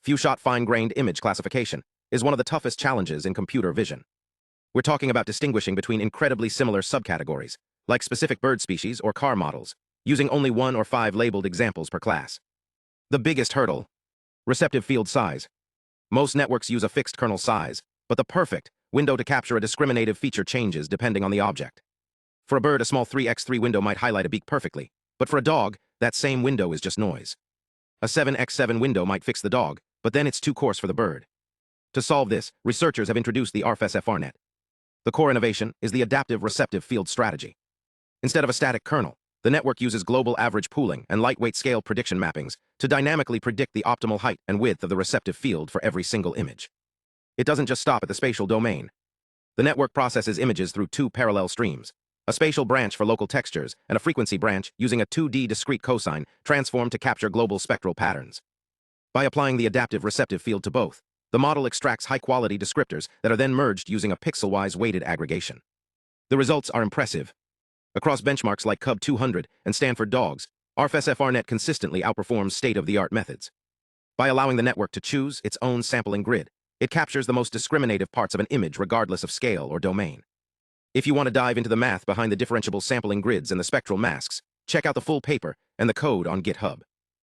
few-shot fine-grained image classification, is one of the toughest challenges in computer vision. We're talking about distinguishing between incredibly similar subcategories, like specific bird species or car models, using only 1 or 5 labeled examples per class. The biggest hurdle: receptive field size. Most networks use a fixed kernel size, but the perfect window to capture a discriminative feature changes depending on the object. For a bird, a small 3x3 window might highlight a beak perfectly, but for a dog, that same window is just noise. A 7x7 window might fix the dog, but then it's too coarse for the bird. To solve this, researchers have introduced the ARF-SFR-Net. The core innovation is the Adaptive Receptive Fields strategy. Instead of a static kernel, the network uses global average pooling and lightweight scale prediction mappings to dynamically predict the optimal height and width of the receptive field for every single image. It doesn't just stop at the spatial domain. The network processes images through 2 parallel streams: a spatial branch for local textures and a frequency branch using a 2D discrete cosine transform to capture global spectral patterns. By applying the adaptive receptive field to both, the model extracts high-quality descriptors that are then merged using a pixel-wise weighted aggregation. The results are impressive. Across benchmarks like CUB-200 and Stanford Dogs, ARF-SFR-Net consistently outperforms state-of-the-art methods. By allowing the network to choose its own sampling grid, it captures the most discriminative parts of an image regardless of scale or domain. If you want to dive into the math behind the differentiable sampling grids and the spectral masks, check out the full paper and the code on GitHub.